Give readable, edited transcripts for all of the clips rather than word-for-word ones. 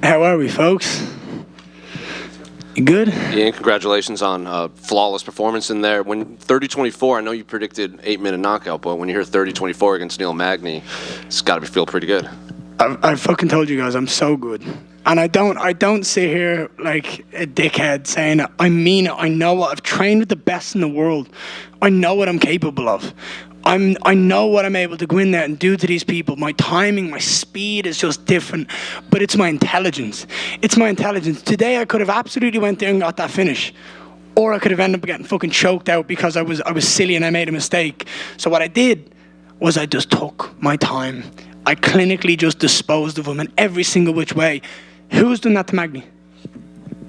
How are we, folks? You good? Ian, congratulations on a flawless performance in there. When 30-24, I know you predicted 8-minute knockout, but when you hear 30-24 against Neil Magny, it's got to feel pretty good. I fucking told you guys I'm so good. And I don't sit here like a dickhead saying it. I mean it. I know it. I've trained with the best in the world. I know what I'm capable of. I know what I'm able to go in there and do to these people. My timing, my speed is just different, but it's my intelligence. It's my intelligence. Today I could have absolutely went there and got that finish, or I could have ended up getting fucking choked out because I was silly and I made a mistake. So what I did was I just took my time. I clinically just disposed of him in every single which way. Who's done that to Magny?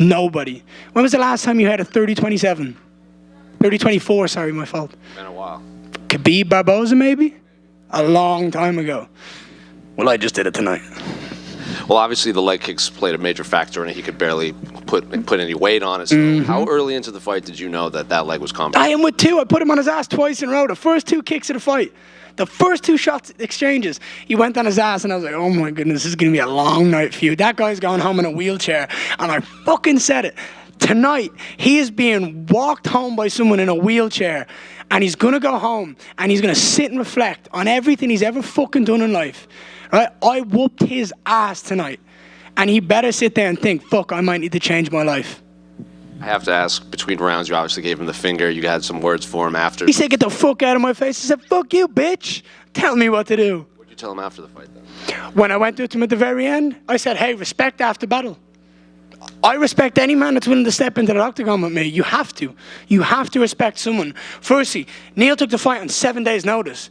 Nobody. When was the last time you had a 30-27? 30-24, sorry, my fault. Been a while. Khabib Barboza, maybe? A long time ago. Well, I just did it tonight. Well, obviously the leg kicks played a major factor in it. He could barely put any weight on it. So how early into the fight did you know that leg was compromised? I am with two. I put him on his ass twice in a row. The first two kicks of the fight. The first two shots exchanges, he went on his ass, and I was like, oh my goodness, this is going to be a long night for you. That guy's going home in a wheelchair, and I fucking said it. Tonight, he is being walked home by someone in a wheelchair, and he's going to go home, and he's going to sit and reflect on everything he's ever fucking done in life. Right? I whooped his ass tonight, and he better sit there and think, fuck, I might need to change my life. I have to ask, between rounds, you obviously gave him the finger. You had some words for him after. He said, get the fuck out of my face. I said, fuck you, bitch. Tell me what to do. What did you tell him after the fight, then? When I went to him at the very end, I said, hey, respect after battle. I respect any man that's willing to step into the octagon with me. You have to. You have to respect someone. Firstly, Neil took the fight on 7 days' notice.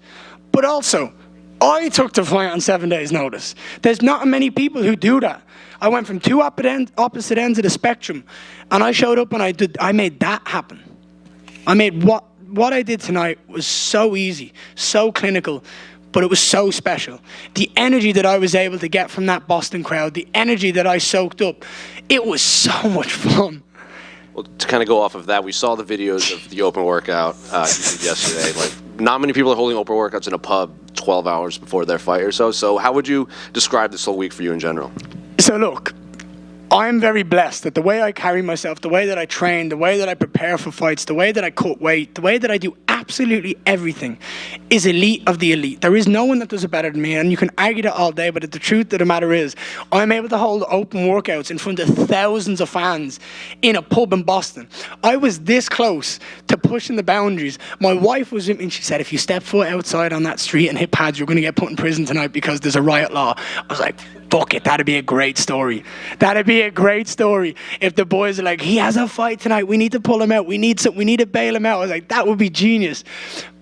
But also, I took the fight on 7 days' notice. There's not many people who do that. I went from two opposite ends of the spectrum, and I showed up and I made that happen. I made what I did tonight was so easy, so clinical, but it was so special. The energy that I was able to get from that Boston crowd, the energy that I soaked up, it was so much fun. Well, to kind of go off of that, we saw the videos of the open workout you did yesterday. Like, not many people are holding open workouts in a pub 12 hours before their fight or so. So how would you describe this whole week for you in general? So look, I'm very blessed that the way I carry myself, the way that I train, the way that I prepare for fights, the way that I cut weight, the way that I do absolutely everything is elite of the elite. There is no one that does it better than me, and you can argue that all day, but the truth of the matter is I'm able to hold open workouts in front of thousands of fans in a pub in Boston. I was this close to pushing the boundaries. My wife was with me and she said, if you step foot outside on that street and hit pads, you're going to get put in prison tonight because there's a riot law. I was like, fuck it, that'd be a great story. That'd be a great story if the boys are like, he has a fight tonight, we need to pull him out, we need to bail him out. I was like, that would be genius.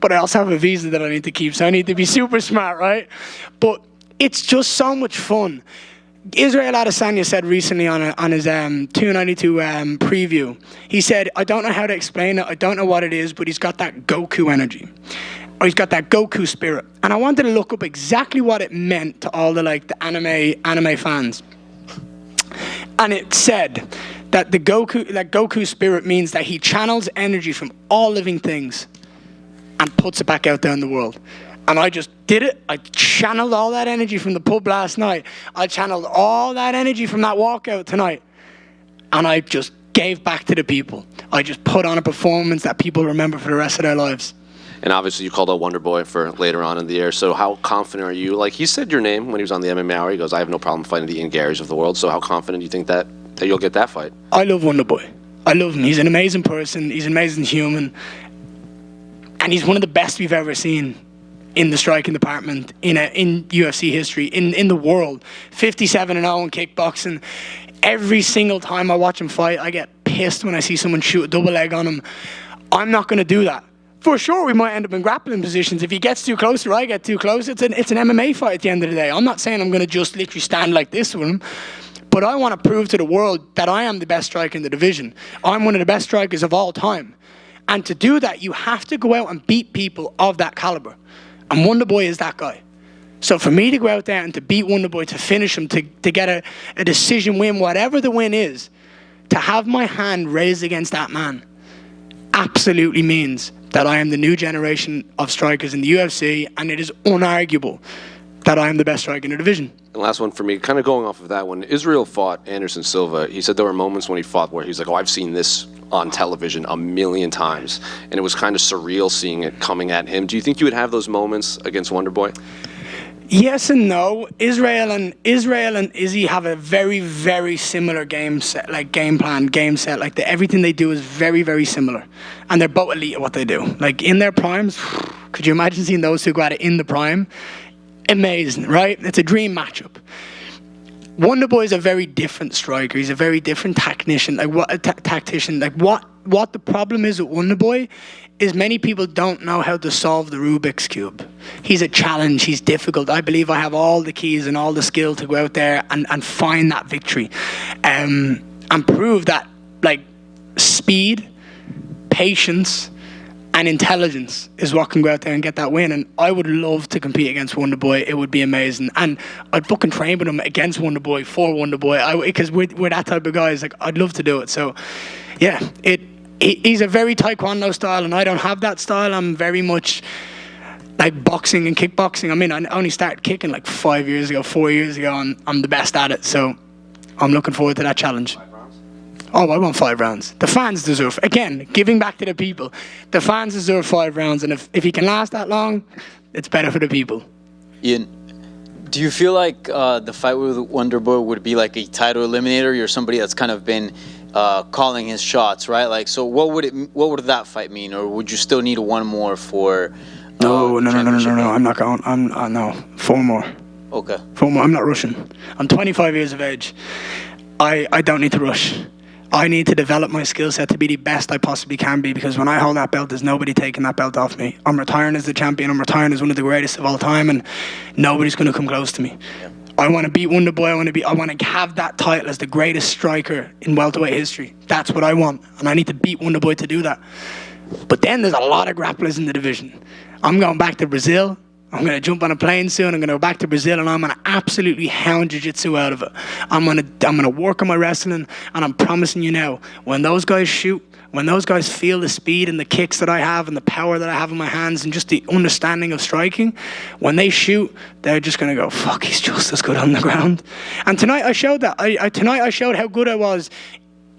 But I also have a visa that I need to keep, so I need to be super smart, right? But it's just so much fun. Israel Adesanya said recently on his 292 preview, he said, I don't know how to explain it, I don't know what it is, but he's got that Goku energy. Or he's got that Goku spirit. And I wanted to look up exactly what it meant to all the anime fans. And it said that the Goku spirit means that he channels energy from all living things and puts it back out there in the world. And I just did it. I channeled all that energy from the pub last night. I channeled all that energy from that walkout tonight. And I just gave back to the people. I just put on a performance that people remember for the rest of their lives. And obviously you called out Wonder Boy for later on in the year. So how confident are you? Like, he said your name when he was on the MMA Hour. He goes, I have no problem fighting the Ian Garrys of the world. So how confident do you think that you'll get that fight? I love Wonder Boy. I love him. He's an amazing person. He's an amazing human. And he's one of the best we've ever seen in the striking department, in UFC history, in the world. 57-0 in kickboxing. Every single time I watch him fight, I get pissed when I see someone shoot a double leg on him. I'm not going to do that. For sure, we might end up in grappling positions. If he gets too close or I get too close, it's an MMA fight at the end of the day. I'm not saying I'm going to just literally stand like this with him, but I want to prove to the world that I am the best striker in the division. I'm one of the best strikers of all time. And to do that, you have to go out and beat people of that caliber. And Wonder Boy is that guy. So for me to go out there and to beat Wonder Boy, to finish him, to get a decision win, whatever the win is, to have my hand raised against that man absolutely means that I am the new generation of strikers in the UFC, and it is unarguable that I am the best striker in the division. And last one for me, kind of going off of that, when Israel fought Anderson Silva, he said there were moments when he fought where he's like, oh, I've seen this on television a million times, and it was kind of surreal seeing it coming at him. Do you think you would have those moments against Wonderboy? Yes and no. Israel and Izzy have a very, very similar game set, like game plan, game set. Like everything they do is very, very similar, and they're both elite at what they do. Like in their primes, could you imagine seeing those two go at it in the prime? Amazing, right? It's a dream matchup. Wonderboy is a very different striker. He's a very different tactician. What the problem is with Wonderboy is many people don't know how to solve the Rubik's Cube. He's a challenge. He's difficult. I believe I have all the keys and all the skill to go out there and find that victory, and prove that like speed, patience, and intelligence is what can go out there and get that win. And I would love to compete against Wonderboy. It would be amazing. And I'd fucking train with him against Wonderboy, for Wonderboy. Because we're that type of guys. Like, I'd love to do it. So, yeah, he's a very taekwondo style, and I don't have that style. I'm very much like boxing and kickboxing. I mean, I only started kicking like 4 years ago, and I'm the best at it. So I'm looking forward to that challenge. Oh, I want 5 rounds. The fans deserve, again, giving back to the people. The fans deserve 5 rounds, and if he can last that long, it's better for the people. Ian, do you feel like the fight with Wonderboy would be like a title eliminator? You're somebody that's kind of been calling his shots, right? Like, so what would that fight mean, or would you still need one more for? No. I'm not going. No, 4 more. Okay. 4 more. I'm not rushing. I'm 25 years of age. I don't need to rush. I need to develop my skill set to be the best I possibly can be, because when I hold that belt, there's nobody taking that belt off me. I'm retiring as the champion. I'm retiring as one of the greatest of all time, and nobody's going to come close to me. Yeah. I want to beat Wonderboy. I want to have that title as the greatest striker in welterweight history. That's what I want, and I need to beat Wonderboy to do that. But then there's a lot of grapplers in the division. I'm going back to Brazil. I'm going to jump on a plane soon. I'm going to go back to Brazil, and I'm going to absolutely hound jiu-jitsu out of it. I'm going to work on my wrestling, and I'm promising you now, when those guys shoot, when those guys feel the speed and the kicks that I have and the power that I have in my hands and just the understanding of striking, when they shoot, they're just going to go, fuck, he's just as good on the ground. And tonight I showed that. Tonight I showed how good I was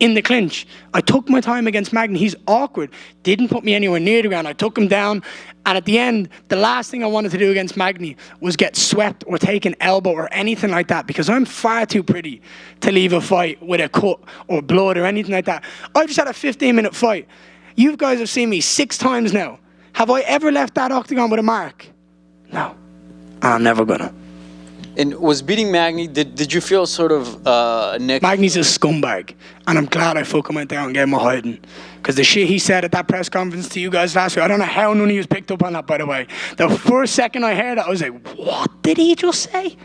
in the clinch. I took my time against Magny. He's awkward. Didn't put me anywhere near the ground. I took him down. And at the end, the last thing I wanted to do against Magny was get swept or take an elbow or anything like that, because I'm far too pretty to leave a fight with a cut or blood or anything like that. I just had a 15-minute fight. You guys have seen me 6 times now. Have I ever left that octagon with a mark? No. I'm never gonna. And was beating Magny, did you feel sort of next? Magny's a scumbag, and I'm glad I fucking went down and gave him a hiding. Because the shit he said at that press conference to you guys last week, I don't know how none of you picked up on that, by the way. The first second I heard it, I was like, what did he just say?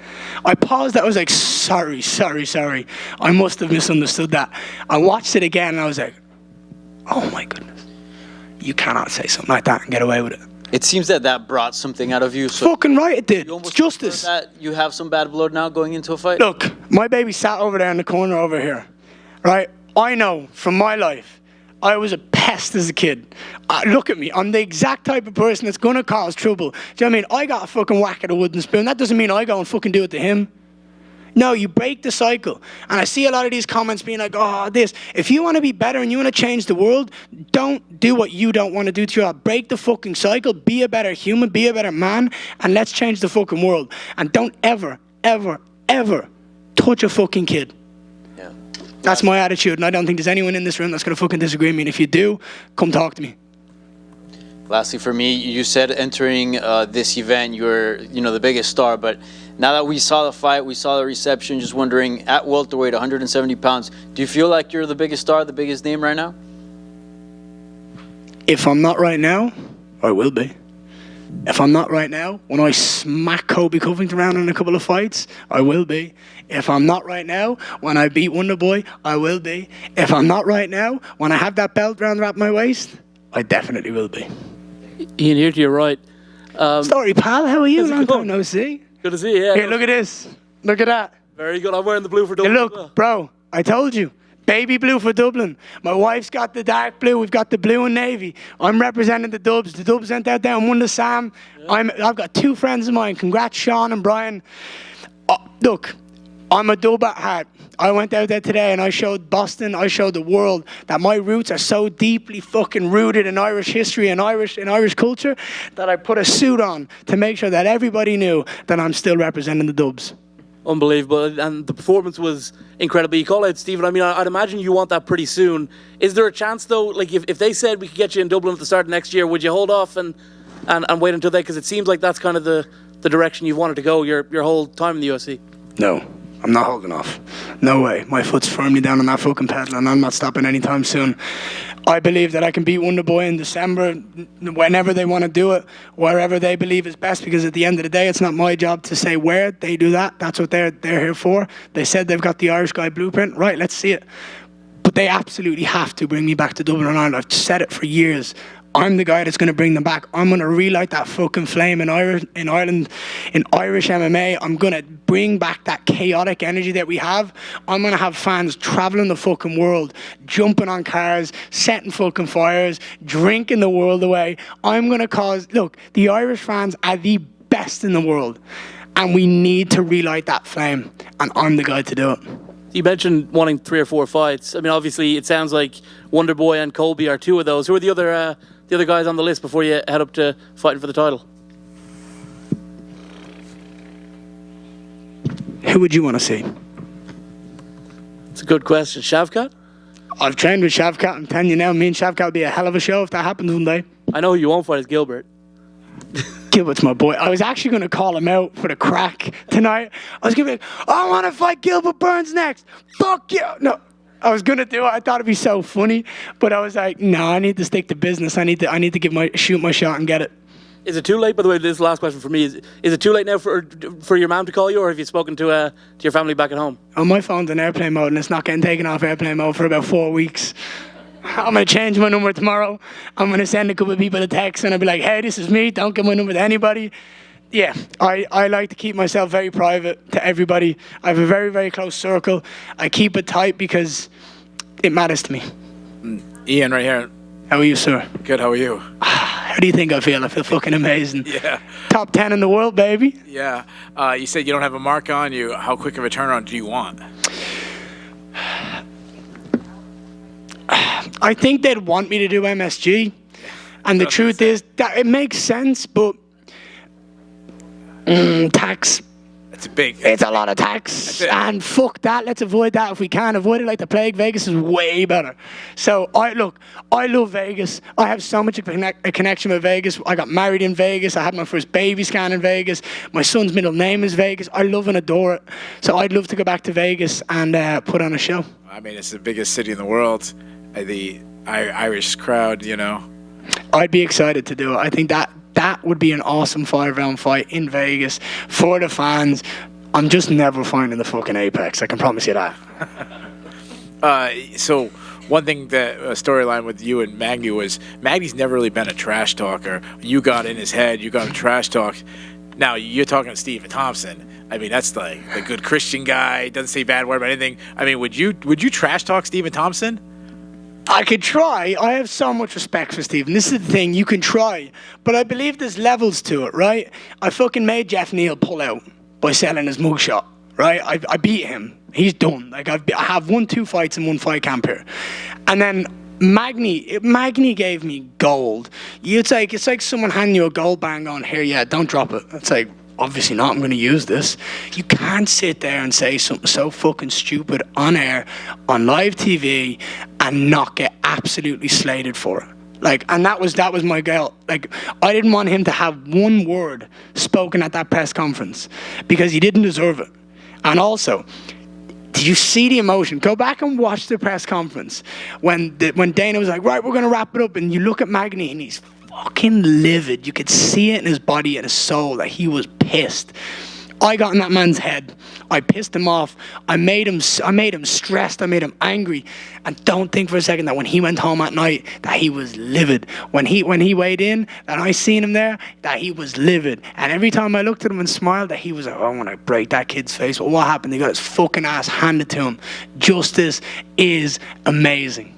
I paused it, I was like, sorry. I must have misunderstood that. I watched it again, and I was like, oh my goodness. You cannot say something like that and get away with it. It seems that brought something out of you. So fucking right it did. It's justice. That you have some bad blood now going into a fight? Look, my baby sat over there in the corner over here, right? I know from my life, I was a pest as a kid. Look at me. I'm the exact type of person that's going to cause trouble. Do you know what I mean? I got a fucking whack at a wooden spoon. That doesn't mean I go and fucking do it to him. No, you break the cycle. And I see a lot of these comments being like, oh, this. If you want to be better and you want to change the world, don't do what you don't want to do to your life. Break the fucking cycle. Be a better human. Be a better man. And let's change the fucking world. And don't ever, ever, ever touch a fucking kid. Yeah. That's my attitude. And I don't think there's anyone in this room that's going to fucking disagree with me. And if you do, come talk to me. Lastly, for me, you said entering this event, you're the biggest star, but now that we saw the fight, we saw the reception, just wondering, at welterweight, 170 pounds, do you feel like you're the biggest star, the biggest name right now? If I'm not right now, I will be. If I'm not right now, when I smack Kobe Covington around in a couple of fights, I will be. If I'm not right now, when I beat Wonderboy, I will be. If I'm not right now, when I have that belt round my waist, I definitely will be. Ian, here to your right. Sorry, pal. How are you? Long time no see. Good to see you. Yeah, here, look at this. Look at that. Very good. I'm wearing the blue for Dublin. Hey, look, bro. I told you. Baby blue for Dublin. My wife's got the dark blue. We've got the blue and navy. I'm representing the Dubs. The Dubs went out there and won the Sam. Yeah. I've got two friends of mine. Congrats, Sean and Brian. Look, I'm a Dub at heart. I went out there today and I showed Boston, I showed the world that my roots are so deeply fucking rooted in Irish history and Irish culture that I put a suit on to make sure that everybody knew that I'm still representing the Dubs. Unbelievable. And the performance was incredible. You call out Stephen. I mean, I'd imagine you want that pretty soon. Is there a chance, though, like if they said we could get you in Dublin at the start of next year, would you hold off and wait until then? Because it seems like that's kind of the direction you've wanted to go your whole time in the UFC. No, I'm not holding off. No way. My foot's firmly down on that fucking pedal and I'm not stopping anytime soon. I believe that I can beat Wonderboy in December whenever they want to do it, wherever they believe is best, because at the end of the day, it's not my job to say where they do that. That's what they're here for. They said they've got the Irish guy blueprint. Right, let's see it. But they absolutely have to bring me back to Dublin and Ireland. I've said it for years. I'm the guy that's going to bring them back. I'm going to relight that fucking flame in Ireland, in Irish MMA. I'm going to bring back that chaotic energy that we have. I'm going to have fans traveling the fucking world, jumping on cars, setting fucking fires, drinking the world away. I'm going to cause... Look, the Irish fans are the best in the world, and we need to relight that flame, and I'm the guy to do it. You mentioned wanting 3 or 4 fights. I mean, obviously, it sounds like Wonderboy and Colby are 2 of those. Who are the other guys on the list before you head up to fighting for the title? Who would you want to see? It's a good question. Shavkat? I've trained with Shavkat. I'm telling you now, me and Shavkat will be a hell of a show if that happens one day. I know who you won't fight is Gilbert. Gilbert's my boy. I was actually going to call him out for the crack tonight. I was going to be like, I want to fight Gilbert Burns next. Fuck you. No, I was going to do it. I thought it'd be so funny. But I was like, no, I need to stick to business. I need to shoot my shot and get it. Is it too late, by the way, this is the last question for me. Is it too late now for your mom to call you, or have you spoken to your family back at home? Oh, my phone's in airplane mode and it's not getting taken off airplane mode for about 4 weeks. I'm going to change my number tomorrow. I'm going to send a couple of people a text and I'll be like, hey, this is me. Don't give my number to anybody. Yeah, I like to keep myself very private to everybody. I have a very, very close circle. I keep it tight because it matters to me. Ian, right here. How are you, sir? Good, how are you? How do you think I feel? I feel fucking amazing. Yeah. Top 10 in the world, baby. Yeah. You said you don't have a mark on you. How quick of a turnaround do you want? I think they'd want me to do MSG. And the truth is that it makes sense, but tax. It's a lot of tax. And fuck that. Let's avoid that if we can. Avoid it like the plague. Vegas is way better. So, I love Vegas. I have so much of a connection with Vegas. I got married in Vegas. I had my first baby scan in Vegas. My son's middle name is Vegas. I love and adore it. So, I'd love to go back to Vegas and put on a show. I mean, it's the biggest city in the world. The Irish crowd, you know. I'd be excited to do it. I think that would be an awesome 5-round fight in Vegas for the fans. I'm just never finding the fucking apex. I can promise you that. So one thing that a storyline with you and Magny was Magny's never really been a trash talker. You got in his head. You got a trash talk. Now you're talking to Stephen Thompson. I mean, that's the good Christian guy. Doesn't say bad word about anything. I mean, would you trash talk Stephen Thompson? I could try. I have so much respect for Stephen. This is the thing. You can try. But I believe there's levels to it, right? I fucking made Jeff Neal pull out by selling his mugshot, right? I beat him. He's done. Like, I have won 2 fights in one fight camp here. And then Magny gave me gold. It's like someone handing you a gold bang on here. Yeah, don't drop it. It's like, obviously not. I'm going to use this. You can't sit there and say something so fucking stupid on air, on live TV, and not get absolutely slated for it. Like, and that was my goal. Like, I didn't want him to have one word spoken at that press conference because he didn't deserve it. And also, did you see the emotion? Go back and watch the press conference when Dana was like, right, we're going to wrap it up. And you look at Magny and he's fucking livid. You could see it in his body and his soul that he was pissed. I got in that man's head. I pissed him off. I made him stressed. I made him angry. And don't think for a second that when he went home at night that he was livid. When he weighed in, and I seen him there, that he was livid. And every time I looked at him and smiled, that he was like, oh, I'm gonna break that kid's face. But what happened? He got his fucking ass handed to him. Justice is amazing.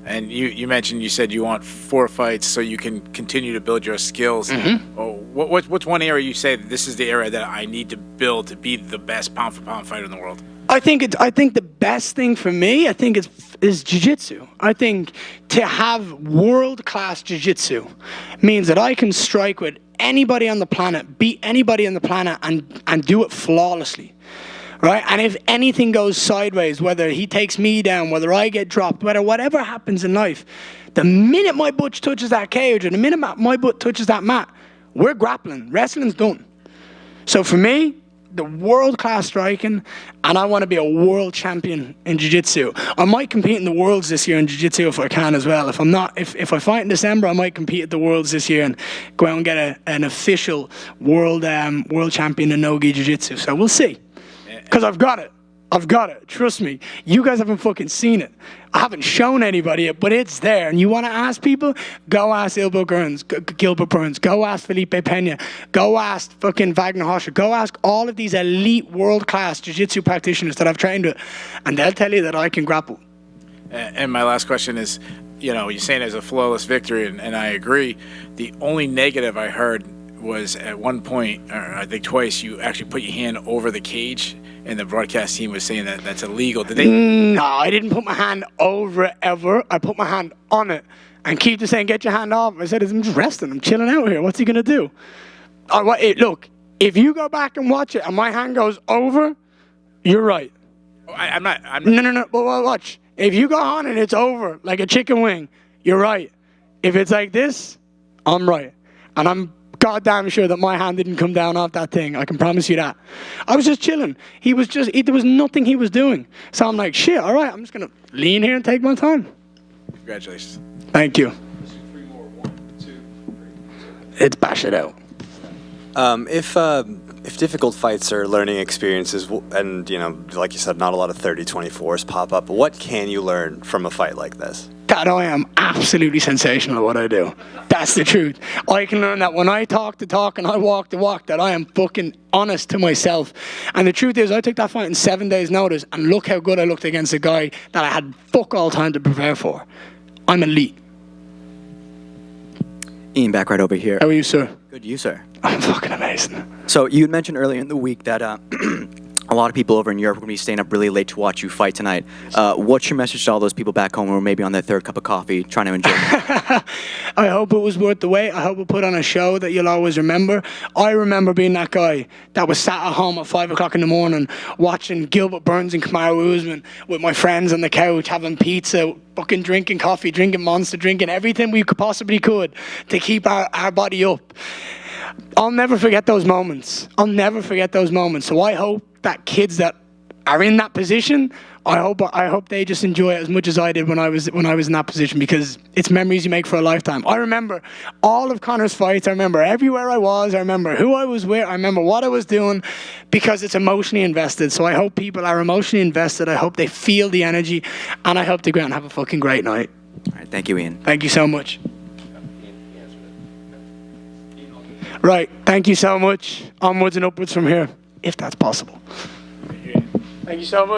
And you mentioned, you said you want 4 fights so you can continue to build your skills. Oh, what's one area you say that this is the area that I need to build to be the best pound for pound fighter in the world? I think the best thing for me, is jiu-jitsu. I think to have world-class jiu-jitsu means that I can strike with anybody on the planet, beat anybody on the planet, and do it flawlessly. Right? And if anything goes sideways, whether he takes me down, whether I get dropped, whatever happens in life, the minute my butt touches that cage or the minute my butt touches that mat, we're grappling. Wrestling's done. So for me, the world-class striking, and I want to be a world champion in jiu-jitsu. I might compete in the worlds this year in jiu-jitsu if I can as well. If I fight in December, I might compete at the worlds this year and go out and get an official world champion in no-gi jiu-jitsu. So we'll see. Because I've got it. Trust me. You guys haven't fucking seen it. I haven't shown anybody it, but it's there. And you want to ask people? Go ask Gilbert Burns. Go ask Felipe Pena. Go ask fucking Wagner Hoscher. Go ask all of these elite world-class jiu-jitsu practitioners that I've trained with. And they'll tell you that I can grapple. And my last question is, you're saying it's a flawless victory, and I agree. The only negative I heard was at one point, or I think twice, you actually put your hand over the cage, and the broadcast team was saying that that's illegal. Did they? No, I didn't put my hand over it ever. I put my hand on it. And Keith was saying, get your hand off. I said, I'm just resting. I'm chilling out here. What's he going to do? Look, if you go back and watch it and my hand goes over, you're right. I'm not. No. But watch. If you go on and it's over, like a chicken wing, you're right. If it's like this, I'm right. And I'm goddamn sure that my hand didn't come down off that thing. I can promise you that. I was just chilling. There was nothing he was doing. So I'm like, shit, all right, I'm just going to lean here and take my time. Congratulations. Thank you. It's bash it out. If difficult fights are learning experiences, and, like you said, not a lot of 30-24s pop up, what can you learn from a fight like this? That I am absolutely sensational at what I do. That's the truth. I can learn that when I talk the talk and I walk the walk, that I am fucking honest to myself. And the truth is, I took that fight in 7 days' notice, and look how good I looked against a guy that I had fuck all time to prepare for. I'm elite. Ian, back right over here. How are you, sir? Good, you, sir. I'm fucking amazing. So you had mentioned earlier in the week that a lot of people over in Europe are going to be staying up really late to watch you fight tonight. What's your message to all those people back home who are maybe on their third cup of coffee trying to enjoy it? I hope it was worth the wait. I hope we put on a show that you'll always remember. I remember being that guy that was sat at home at 5 o'clock in the morning watching Gilbert Burns and Kamaru Usman with my friends on the couch, having pizza, fucking drinking coffee, drinking Monster, drinking everything we possibly could to keep our body up. I'll never forget those moments. So I hope that kids that are in that position, I hope they just enjoy it as much as I did when I was in that position, because it's memories you make for a lifetime. I remember all of Conor's fights. I remember everywhere I was. I remember who I was with. I remember what I was doing, because it's emotionally invested. So I hope people are emotionally invested. I hope they feel the energy, and I hope they go out and have a fucking great night. All right, thank you, Ian. Thank you so much. Right, thank you so much. Onwards and upwards from here, if that's possible. Thank you so much.